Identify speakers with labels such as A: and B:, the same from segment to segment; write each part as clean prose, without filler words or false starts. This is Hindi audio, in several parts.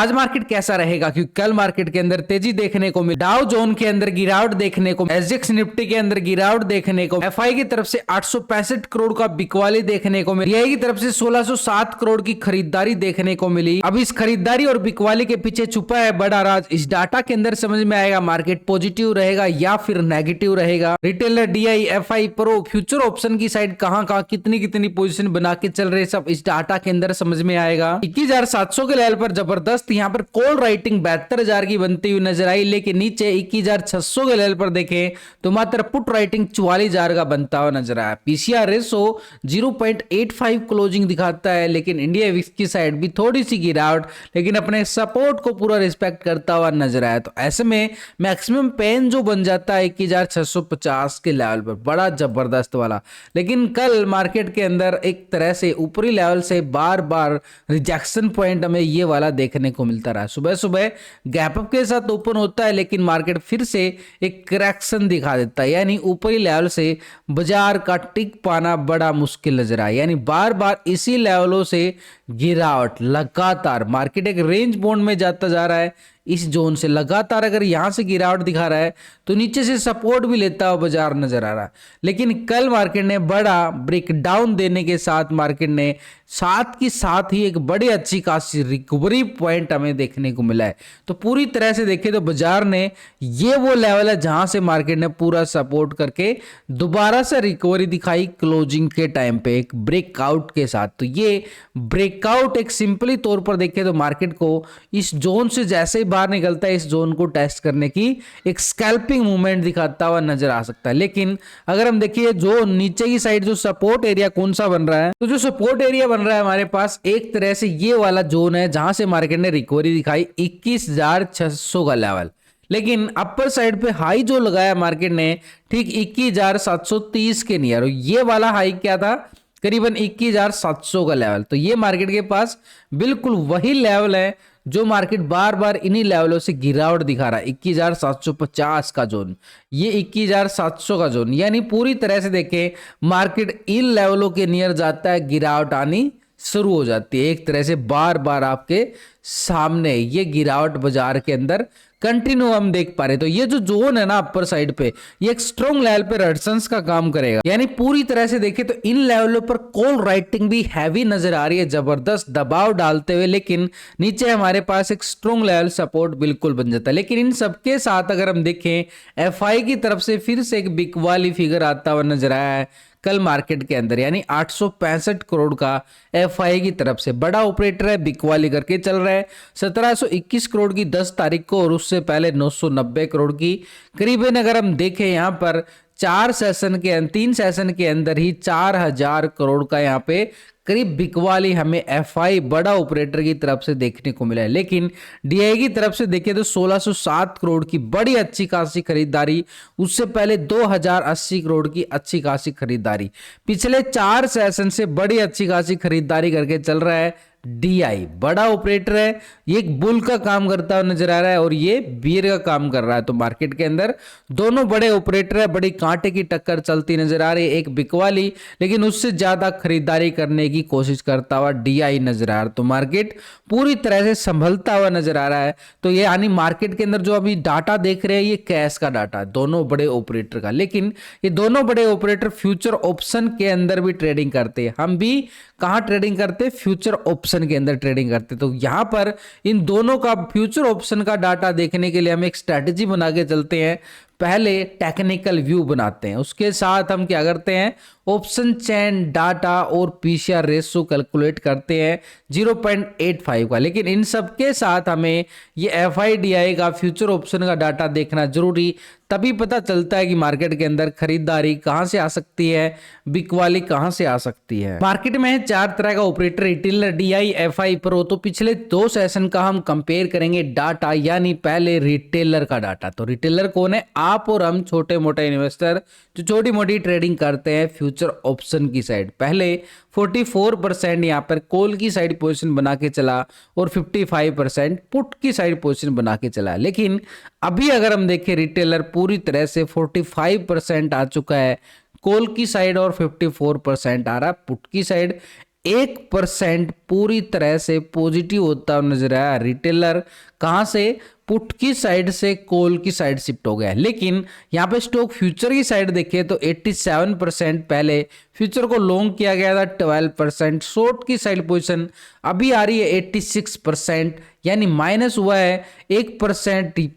A: आज मार्केट कैसा रहेगा, क्योंकि कल मार्केट के अंदर तेजी देखने को मिली, डाउ जोन के अंदर गिरावट देखने को, एसजेएक्स निफ्टी के अंदर गिरावट देखने को, एफआई की तरफ से 865 करोड़ का बिकवाली देखने को मिली, डीआई की तरफ से 1607 करोड़ की खरीदारी देखने को मिली। अब इस खरीदारी और बिकवाली के पीछे छुपा है बड़ा राज, इस डाटा के अंदर समझ में आएगा मार्केट पॉजिटिव रहेगा या फिर नेगेटिव रहेगा। Retailer, DI, FI, pro, future option की साइड कहां कहां कितनी कितनी पोजीशन बना के चल रहे, सब इस डाटा के अंदर समझ में आएगा। 21,700 के लेवल पर जबरदस्त यहां पर कॉल राइटिंग 72,000 की बनती हुई नजर आई, लेकिन नीचे 21,600 के लेवल पर देखें तो मात्र पुट राइटिंग 44,000 का बनता हुआ नजर आया। पीसीआर रेशो 0.85 क्लोजिंग दिखाता है, लेकिन इंडिया विक्स की साइड भी थोड़ी सी गिरावट, लेकिन अपने सपोर्ट को पूरा रिस्पेक्ट करता हुआ नजर आया। तो ऐसे में मैक्सिमम पेन जो बन जाता है 21,650 के लेवल पर, बड़ा जबरदस्त वाला। लेकिन कल मार्केट के अंदर एक तरह से ऊपरी लेवल से बार बार रिजेक्शन पॉइंट हमें ये वाला देखने को मिलता रहा। सुबह सुबह गैप अप के साथ ओपन होता है, लेकिन मार्केट फिर से एक करेक्शन दिखा देता है, यानी ऊपरी लेवल से बाजार का टिक पाना बड़ा मुश्किल नजर आया। यानी बार बार इसी लेवलों से गिरावट लगातार, मार्केट एक रेंज बाउंड में जाता जा रहा है। इस जोन से लगातार अगर यहां से गिरावट दिखा रहा है तो नीचे से सपोर्ट भी लेता हुआ बाजार नजर आ रहा है। लेकिन कल मार्केट ने बड़ा ब्रेकडाउन देने के साथ मार्केट ने साथ की साथ ही एक बड़ी अच्छी खासी रिकवरी पॉइंट हमें देखने को मिला है। तो पूरी तरह से देखें तो बाजार ने ये वो लेवल है जहां से मार्केट ने पूरा सपोर्ट करके दोबारा से रिकवरी दिखाई क्लोजिंग के टाइम पे एक ब्रेकआउट के साथ। तो ये ब्रेकआउट एक सिंपली तौर पर देखें तो मार्केट को इस जोन से जैसे ही बाहर निकलता है, इस जोन को टेस्ट करने की एक स्कैल्पिंग मूवमेंट दिखाता हुआ नजर आ सकता है। लेकिन अगर हम देखिए जो नीचे की साइड जो सपोर्ट एरिया कौन सा बन रहा है, तो जो सपोर्ट एरिया बन रहा है हमारे पास एक तरह से ये वाला जोन है जहां से मार्केट ने रिकवरी दिखाई 21,600 का लेवल। लेकिन अपर साइड पे हाई जो लगाया मार्केट ने ठीक 21,730 के नियर, ये वाला हाई क्या था, करीबन 21,700 का लेवल। तो ये मार्केट के पास बिल्कुल वही लेवल है जो मार्केट बार बार इन्हीं लेवलों से गिरावट दिखा रहा है। 21,750 का जोन, ये 21,700 का जोन, यानी पूरी तरह से देखें मार्केट इन लेवलों के नियर जाता है, गिरावट आनी शुरू हो जाती है। एक तरह से बार बार आपके सामने ये गिरावट बाजार के अंदर कंटिन्यू हम देख पा रहे। तो ये जो जोन है ना अपर साइड पे, ये एक स्ट्रॉन्ग लेवल पे रेजिस्टेंस का काम करेगा। यानी पूरी तरह से देखें तो इन लेवलों पर कॉल राइटिंग भी हैवी नजर आ रही है, जबरदस्त दबाव डालते हुए, लेकिन नीचे हमारे पास एक स्ट्रॉन्ग लेवल सपोर्ट बिल्कुल बन जाता है। लेकिन इन सबके साथ अगर हम देखें एफआई की तरफ से फिर से एक बिग वाली फिगर आता हुआ नजर आया है कल मार्केट के अंदर, यानी 865 करोड़ का एफआई की तरफ से बड़ा ऑपरेटर है, बिकवाली करके चल रहा है। 1721 करोड़ की 10 तारीख को और उससे पहले 990 करोड़ की करीबन। अगर हम देखें यहाँ पर 3 सेशन के अंदर ही 4,000 करोड़ का यहाँ पे करीब बिकवाली हमें एफआई बड़ा ऑपरेटर की तरफ से देखने को मिला है। लेकिन डीआई की तरफ से देखें तो 1607 करोड़ की बड़ी अच्छी खासी खरीदारी, उससे पहले 2080 करोड़ की अच्छी खासी खरीदारी, पिछले 4 सेशन से बड़ी अच्छी खासी खरीदारी करके चल रहा है। डीआई बड़ा ऑपरेटर है, ये एक बुल का काम करता हुआ नजर आ रहा है और ये बियर का काम कर रहा है। तो मार्केट के अंदर दोनों बड़े ऑपरेटर है, बड़ी कांटे की टक्कर चलती नजर आ रही है। एक बिकवाली, लेकिन उससे ज्यादा खरीदारी करने की कोशिश करता हुआ डीआई नजर आ रहा है। तो मार्केट पूरी तरह से संभलता हुआ नजर आ रहा है। तो ये यानी मार्केट के अंदर जो अभी डाटा देख रहे हैं ये कैश का डाटा है दोनों बड़े ऑपरेटर का। लेकिन ये दोनों बड़े ऑपरेटर फ्यूचर ऑप्शन के अंदर भी ट्रेडिंग करते हैं। हम भी कहां ट्रेडिंग करते हैं, फ्यूचर ऑप्शन के अंदर ट्रेडिंग करते। तो यहां पर इन दोनों का फ्यूचर ऑप्शन का डाटा देखने के लिए हम एक स्ट्रैटेजी बना के चलते हैं। पहले टेक्निकल व्यू बनाते हैं, उसके साथ हम क्या करते हैं, ऑप्शन चेन डाटा और पीसीआर रेशो कैलकुलेट करते हैं 0.85 का। लेकिन इन सब के साथ हमें ये एफआईडीआई का फ्यूचर ऑप्शन का डाटा देखना जरूरी, तभी पता चलता है कि मार्केट के अंदर खरीदारी कहां से आ सकती है, बिकवाली कहां से आ सकती है। मार्केट में है 4 तरह का operator, retailer, DI, FI, pro. तो पिछले 2 सेशन का हम कंपेयर करेंगे डाटा, यानी पहले रिटेलर का डाटा। तो रिटेलर कौन है, आप और हम छोटे मोटे इन्वेस्टर जो छोटी मोटी ट्रेडिंग करते हैं फ्यूचर ऑप्शन की साइड। पहले 44% यहाँ पर कॉल की साइड पोजीशन बना के चला और 55% पुट की साइड पोजीशन बना के चला। लेकिन अभी अगर हम देखें रिटेलर पूरी तरह से 45% आ चुका है कॉल की साइड और 54% आ रहा है पुट की साइड। 1% पूरी तरह से पॉजिटिव होता हुआ नजर आया। रिटेलर कहां से, पुट की साइड से कॉल की साइड शिफ्ट हो गया। लेकिन यहाँ पे स्टॉक फ्यूचर की साइड देखें तो 87% पहले फ्यूचर को लॉन्ग किया गया था, 12% शॉर्ट की साइड पोजीशन अभी आ रही है 86%, यानी माइनस हुआ है 1%,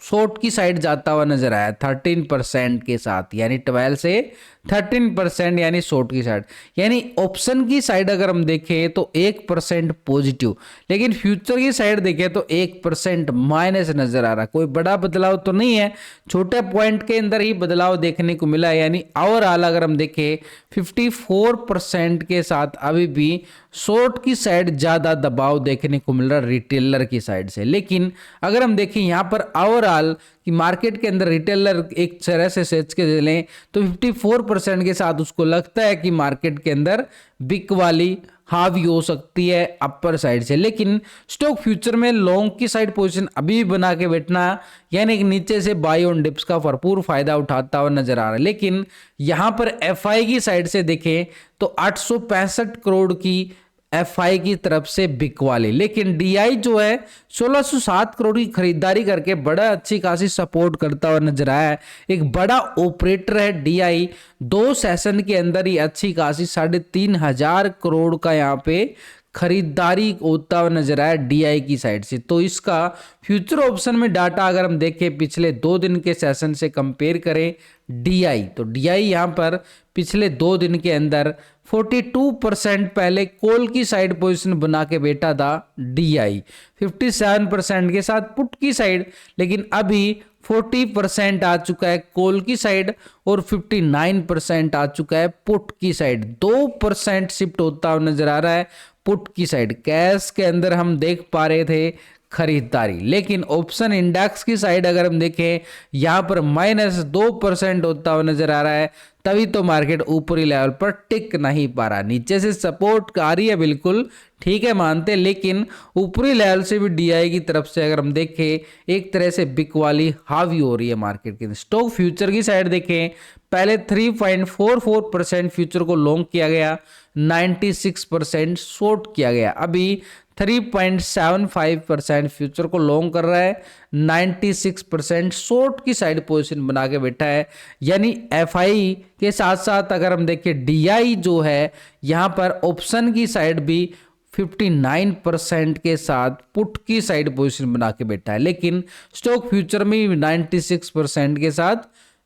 A: शॉर्ट की साइड जाता हुआ नजर आया 13% के साथ, यानी 12 से 13%, यानी शॉर्ट की साइड। यानी ऑप्शन की साइड अगर हम देखें तो 1% पॉजिटिव, लेकिन फ्यूचर की साइड देखें तो 1% माइनस नजर आ रहा। कोई बड़ा बदलाव तो नहीं है, छोटे पॉइंट के अंदर ही बदलाव देखने को मिला है। यानी ओवरऑल अगर हम देखें 54% के साथ अभी भी शॉर्ट की साइड ज्यादा दबाव देखने को मिल रहा रिटेलर की साइड से। लेकिन अगर हम देखें यहां पर ओवरऑल कि मार्केट के अंदर रिटेलर एक तरह से सोच के चलें तो 54% के साथ उसको लगता है कि मार्केट के अंदर बिग वाली हावी हो सकती है अपर साइड से। लेकिन स्टॉक फ्यूचर में लॉन्ग की साइड पोजीशन अभी भी बना के बैठना, यानी कि नीचे से बाई ऑन डिप्स का भरपूर फायदा उठाता हुआ नजर आ रहा है। लेकिन यहां पर एफआई की साइड से देखें तो 865 करोड़ की एफआई की तरफ से बिग वाली, लेकिन डीआई जो है 1607 करोड़ की खरीदारी करके बड़ा अच्छी खासी सपोर्ट करता हुआ नजर आया है। एक बड़ा ऑपरेटर है डीआई, 2 सेशन के अंदर ही अच्छी खासी 3500 करोड़ का यहाँ पे खरीदारी होता हुआ नजर आया डीआई की साइड से। तो इसका फ्यूचर ऑप्शन में डाटा अगर हम देखें पिछले 2 दिन के सेशन से कंपेयर करें डीआई, तो डीआई यहां पर पिछले 2 दिन के अंदर 42% पहले कॉल की साइड पोजीशन बना के बैठा था डीआई, 57% के साथ पुट की साइड, लेकिन अभी 40% आ चुका है कॉल की साइड और 59% आ चुका है पुट की साइड। 2% शिफ्ट होता हुआ नजर आ रहा है पुट की साइड। कैश के अंदर हम देख पा रहे थे खरीदारी, लेकिन ऑप्शन इंडेक्स की साइड अगर हम देखें यहां पर -2% होता हुआ नजर आ रहा है। तभी तो मार्केट ऊपरी लेवल पर टिक नहीं पा रहा। नीचे से सपोर्ट आ रही है, बिल्कुल ठीक है मानते, लेकिन ऊपरी लेवल से भी डीआई की तरफ से अगर हम देखें एक तरह से बिक वाली हावी हो रही है मार्केट के। स्टॉक फ्यूचर की साइड देखें पहले 3.44% फ्यूचर को लॉन्ग किया गया, 96% शॉर्ट किया गया। अभी 3.75% फ्यूचर को लॉन्ग कर रहा है, 96% शॉर्ट की साइड पोजीशन बना के बैठा है। यानी एफआई के साथ साथ अगर हम देखें डीआई जो है यहां पर ऑप्शन की साइड भी 59% के साथ पुट की साइड पोजीशन बना के बैठा है। लेकिन स्टॉक फ्यूचर में 96% के साथ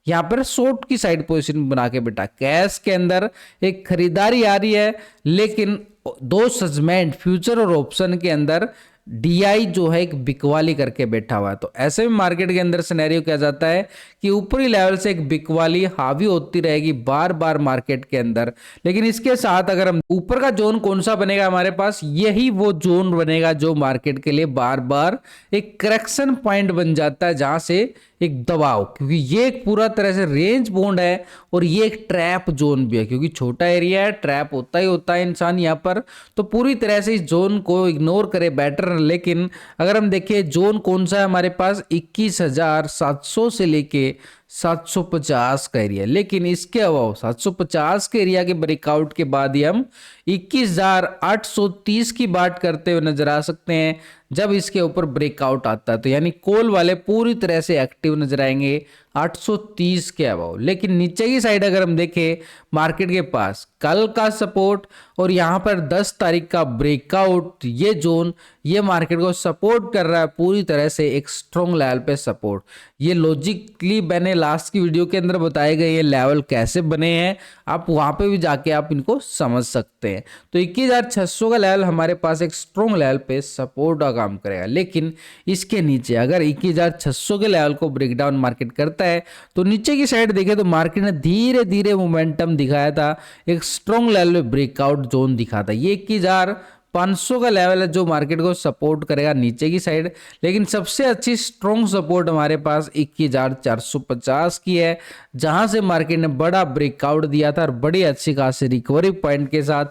A: यहां पर शॉर्ट की साइड पोजीशन बना के बैठा। कैश के अंदर एक खरीदारी आ रही है, लेकिन 2 सेगमेंट फ्यूचर और ऑप्शन के अंदर डीआई जो है एक बिकवाली करके बैठा हुआ है। तो ऐसे में मार्केट के अंदर सिनेरियो क्या जाता है कि ऊपरी लेवल से एक बिकवाली हावी होती रहेगी बार बार मार्केट के अंदर। लेकिन इसके साथ अगर हम ऊपर का जोन कौन सा बनेगा हमारे पास, यही वो जोन बनेगा जो मार्केट के लिए बार बार एक करेक्शन पॉइंट बन जाता है, जहां से एक दबाव, क्योंकि ये एक पूरा तरह से रेंज बॉन्ड है और ये एक ट्रैप जोन भी है, क्योंकि छोटा एरिया है, ट्रैप होता ही होता है इंसान यहाँ पर। तो पूरी तरह से इस जोन को इग्नोर करे बेटर। लेकिन अगर हम देखें जोन कौन सा है हमारे पास, 21,700 से लेके 750 का एरिया। लेकिन इसके अलावा 750 के एरिया के ब्रेकआउट के बाद ही हम 21,830 की बात करते हुए नजर आ सकते हैं जब इसके ऊपर ब्रेकआउट आता है। तो यानी कॉल वाले पूरी तरह से एक्टिव नजर आएंगे 830 के अबाव। लेकिन नीचे की साइड अगर हम देखें मार्केट के पास कल का सपोर्ट और यहाँ पर 10 तारीख का ब्रेकआउट, ये जोन ये मार्केट को सपोर्ट कर रहा है पूरी तरह से एक स्ट्रॉन्ग लेवल पे सपोर्ट। ये लॉजिकली मैंने लास्ट की वीडियो के अंदर बताए गए ये लेवल कैसे बने हैं, आप वहां पे भी जाके आप इनको समझ सकते हैं। तो 21,600 का लेवल हमारे पास एक स्ट्रॉन्ग लेवल पे सपोर्ट का काम करेगा। लेकिन इसके नीचे अगर 21,600 के लेवल को ब्रेकडाउन मार्केट करता है तो नीचे की साइड देखें तो मार्केट ने धीरे धीरे मोमेंटम दिखाया था, एक स्ट्रॉन्ग लेवल में ब्रेकआउट जोन दिखा था। ये 21,500 का लेवल है जो मार्केट को सपोर्ट करेगा नीचे की साइड। लेकिन सबसे अच्छी स्ट्रॉन्ग सपोर्ट हमारे पास 21,450 की है, जहां से मार्केट ने बड़ा ब्रेकआउट दिया था और बड़ी अच्छी खासी रिकवरी पॉइंट के साथ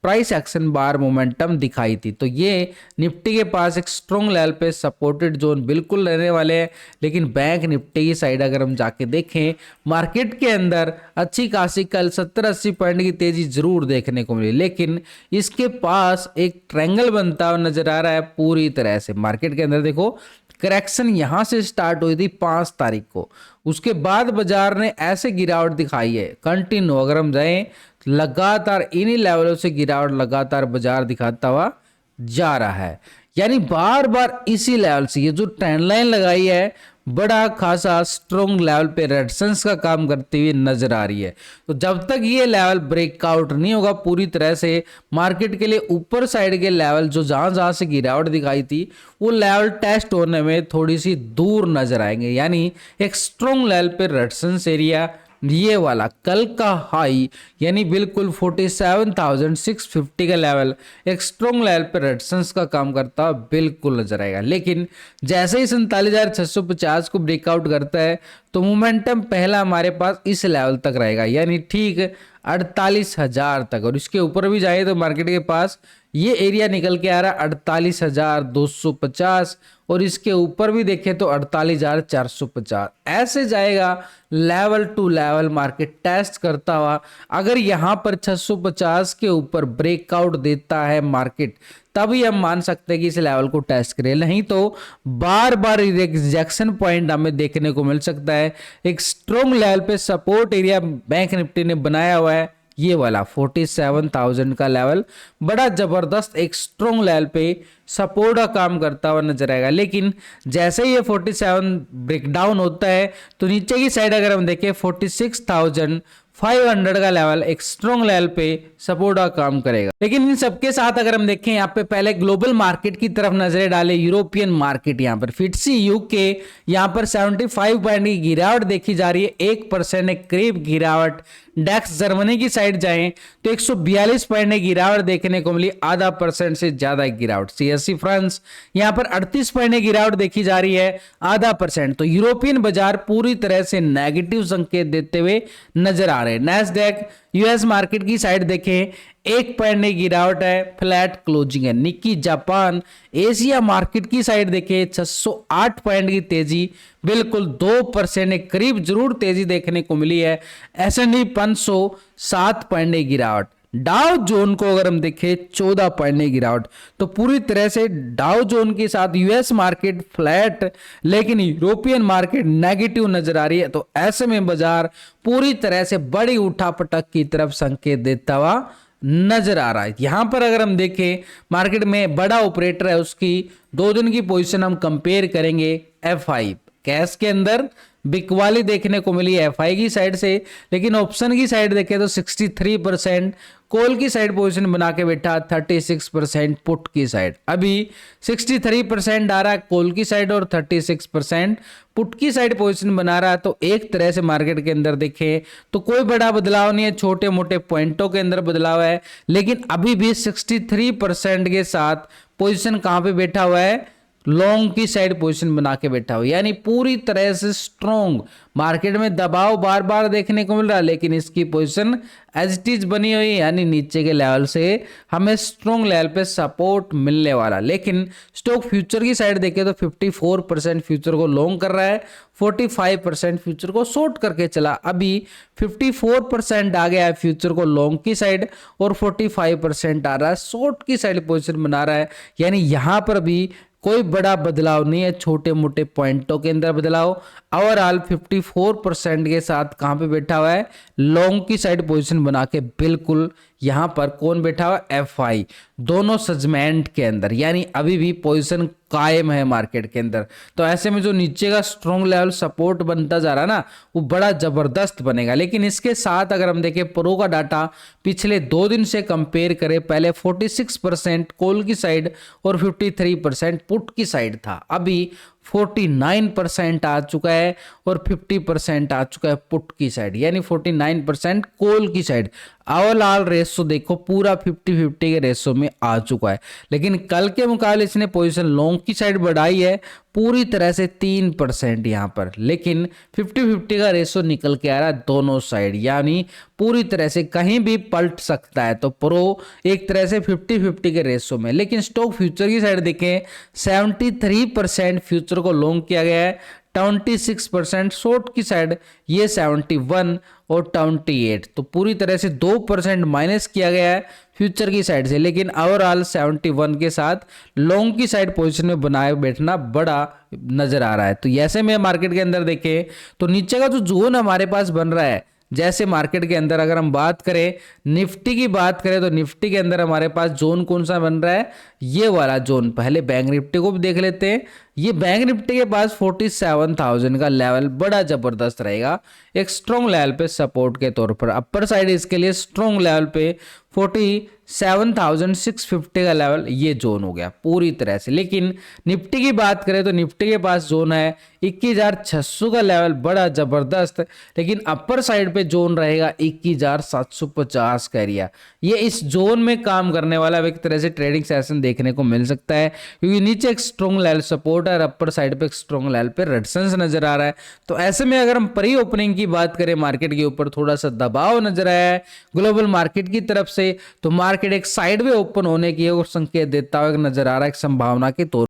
A: प्राइस एक्शन बार मोमेंटम दिखाई थी। तो ये निफ्टी के पास एक स्ट्रॉन्ग लेवल पे सपोर्टेड जोन बिल्कुल रहने वाले हैं। लेकिन बैंक निफ्टी की साइड अगर हम जाके देखें, मार्केट के अंदर अच्छी खासी कल 70-80 पॉइंट की तेजी जरूर देखने को मिली, लेकिन इसके पास एक ट्रायंगल बनता हुआ नजर आ रहा है पूरी तरह से। मार्केट के अंदर देखो करेक्शन यहां से स्टार्ट हुई थी 5 तारीख को, उसके बाद बाजार ने ऐसे गिरावट दिखाई है कंटिन्यू। अगर हम जाएं लगातार इन्हीं लेवलों से गिरावट लगातार बाजार दिखाता हुआ जा रहा है, यानी बार बार इसी लेवल से ये जो ट्रेंड लाइन लगाई है बड़ा खासा स्ट्रॉन्ग लेवल पे रेजिस्टेंस का काम करती हुई नजर आ रही है। तो जब तक ये लेवल ब्रेकआउट नहीं होगा पूरी तरह से, मार्केट के लिए ऊपर साइड के लेवल जो जहां से गिरावट दिखाई थी वो लेवल टेस्ट होने में थोड़ी सी दूर नजर आएंगे। यानी एक स्ट्रॉन्ग लेवल पे रेजिस्टेंस एरिया ये वाला कल का हाई यानी बिल्कुल 47,650 का लेवल एक स्ट्रॉन्ग लेवल पर रेजिस्टेंस का काम करता बिल्कुल नजर आएगा। लेकिन जैसे ही 47,650 को ब्रेकआउट करता है तो मोमेंटम पहला हमारे पास इस लेवल तक रहेगा, यानी ठीक 48,000 तक। और इसके ऊपर भी जाए तो मार्केट के पास ये एरिया निकल के आ रहा है 48,250 और इसके ऊपर भी देखें तो 48,450 ऐसे जाएगा level to level market test करता हुआ। अगर यहां पर 650 के ऊपर ब्रेकआउट देता है मार्केट तभी हम मान सकते हैं कि इस लेवल को टेस्ट करें, नहीं तो बार बार रिजेक्शन पॉइंट हमें देखने को मिल सकता है। एक स्ट्रॉन्ग लेवल पे सपोर्ट एरिया बैंक निफ्टी ने बनाया हुआ है ये वाला 47,000 का लेवल बड़ा जबरदस्त एक स्ट्रॉन्ग लेवल पे सपोर्ट का काम करता हुआ नजर आएगा। लेकिन जैसे ही ये 47 ब्रेकडाउन होता है तो नीचे की साइड अगर हम देखें 46,500 का लेवल एक स्ट्रॉन्ग लेवल पे सपोर्ट का काम करेगा। लेकिन इन सबके साथ अगर हम देखें यहाँ पे पहले ग्लोबल मार्केट की तरफ नजरें डालें, यूरोपियन मार्केट यहाँ पर FTSE यूके यहाँ पर 75 पॉइंट की गिरावट देखी जा रही है, 1% एक करीब गिरावट। डेक्स जर्मनी की साइड जाएं तो 142 पॉइंट की गिरावट देखने को मिली, 0.5% से ज्यादा गिरावट। CSE फ्रांस यहाँ पर 38 पॉइंट की गिरावट देखी जा रही है, 0.5%। तो यूरोपियन बाजार पूरी तरह से नेगेटिव संकेत देते हुए नजर आ रहे हैं। नैस्डैक यूएस मार्केट की साइड देखें 1 पॉइंट की गिरावट है, फ्लैट क्लोजिंग है। निक्की जापान एशिया मार्केट की साइड देखें 608 पॉइंट की तेजी, बिल्कुल 2% के करीब जरूर तेजी देखने को मिली है। S&P 500 7 पॉइंट की गिरावट। डाउ जोन को अगर हम देखें 14 पॉइंट की गिरावट। तो पूरी तरह से डाउ जोन के साथ यूएस मार्केट फ्लैट लेकिन यूरोपियन मार्केट नेगेटिव नजर आ रही है। तो ऐसे में बाजार पूरी तरह से बड़ी उठापटक की तरफ संकेत देता हुआ नजर आ रहा है। यहां पर अगर हम देखें मार्केट में बड़ा ऑपरेटर है उसकी 2 दिन की पोजीशन हम कंपेयर करेंगे FI कैश के अंदर बिकवाली देखने को मिली FI की साइड से, लेकिन ऑप्शन की साइड देखें तो 63%, कॉल की साइड पोजीशन बना के बैठा 36% पुट की साइड। अभी 63% आ रहा है कॉल की साइड और 36% पुट की साइड पोजीशन बना रहा है। तो एक तरह से मार्केट के अंदर देखें तो कोई बड़ा बदलाव नहीं है, छोटे मोटे पॉइंटों के अंदर बदलाव है, लेकिन अभी भी 63% के साथ पोजीशन कहां पे बैठा हुआ है, लॉन्ग की साइड पोजीशन बना के बैठा हुआ, यानी पूरी तरह से स्ट्रॉन्ग। मार्केट में दबाव बार बार देखने को मिल रहा है लेकिन इसकी पोजीशन एज इट इज बनी हुई है, यानी नीचे के लेवल से हमें स्ट्रॉन्ग लेवल पे सपोर्ट मिलने वाला। लेकिन स्टॉक फ्यूचर की साइड देखें तो 54% फ्यूचर को लॉन्ग कर रहा है, 45% फ्यूचर को शॉर्ट करके चला। अभी 54% आ गया है फ्यूचर को लॉन्ग की साइड और 45% आ रहा है शॉर्ट की साइड पोजीशन बना रहा है, यानी यहां पर भी कोई बड़ा बदलाव नहीं है, छोटे मोटे पॉइंटों के अंदर बदलाव। ओवरऑल 54% के साथ कहां पे बैठा हुआ है, लॉन्ग की साइड पोजीशन बना के बिल्कुल यहां पर कौन बैठा हुआ है, FI दोनों सेगमेंट के अंदर, यानी अभी भी पोजीशन कायम है मार्केट के अंदर। तो ऐसे में जो नीचे का स्ट्रॉन्ग लेवल सपोर्ट बनता जा रहा है ना वो बड़ा जबरदस्त बनेगा। लेकिन इसके साथ अगर हम देखें प्रो का डाटा पिछले 2 दिन से कंपेयर करें, पहले 46% कॉल की साइड और 53% पुट की साइड था, अभी 49% आ चुका है और 50% आ चुका है पुट की साइड, यानी 49% कॉल की साइड। ओवरऑल रेशो देखो पूरा 50-50 के रेशो में आ चुका है। लेकिन कल के मुकाबले इसने पोजीशन लॉन्ग की साइड बढ़ाई है पूरी तरह से 3% यहां पर, लेकिन 50-50 का रेशो निकल के आ रहा है दोनों साइड, यानी पूरी तरह से कहीं भी पलट सकता है। तो प्रो एक तरह से 50-50 के रेशो में। लेकिन स्टॉक फ्यूचर की साइड देखें 73% फ्यूचर को लॉन्ग किया गया है, 26% शॉर्ट की साइड ये 71 और 28, तो पूरी तरह से 2% माइनस किया गया है फ्यूचर की साइड से। लेकिन ओवरऑल 71 के साथ लॉन्ग की साइड पोजीशन में बनाए बैठना बड़ा नजर आ रहा है। तो ऐसे में मार्केट के अंदर देखें तो नीचे का जो जोन हमारे पास बन रहा है, जैसे मार्केट के अंदर अगर हम बात करें निफ्टी की बात करें तो निफ्टी के अंदर हमारे पास जोन कौन सा बन रहा है, ये वाला जोन। पहले बैंक निफ्टी को भी देख लेते हैं। ये बैंक निफ्टी के पास 47,000 का लेवल बड़ा जबरदस्त रहेगा, एक स्ट्रॉन्ग लेवल पे सपोर्ट के तौर पर। अपर साइड इसके लिए स्ट्रॉन्ग लेवल पे 47,650 का लेवल ये जोन हो गया पूरी तरह से। लेकिन निफ्टी की बात करें तो निफ्टी के पास जोन है 21,600 का लेवल बड़ा जबरदस्त, लेकिन अपर साइड पे जोन रहेगा 21,750 का एरिया। ये इस जोन में काम करने वाला एक तरह से ट्रेडिंग सेशन देखने को मिल सकता है, क्योंकि नीचे एक स्ट्रॉन्ग लेवल सपोर्ट है और अपर साइड पे एक स्ट्रॉन्ग लेवल पे रेजिस्टेंस नजर आ रहा है। तो ऐसे में अगर हम प्री ओपनिंग की बात करें मार्केट के ऊपर थोड़ा सा दबाव नजर आया है ग्लोबल मार्केट की तरफ से, तो मार्केट एक साइड में ओपन होने की और संकेत देता हुआ नजर आ रहा है एक संभावना के तौर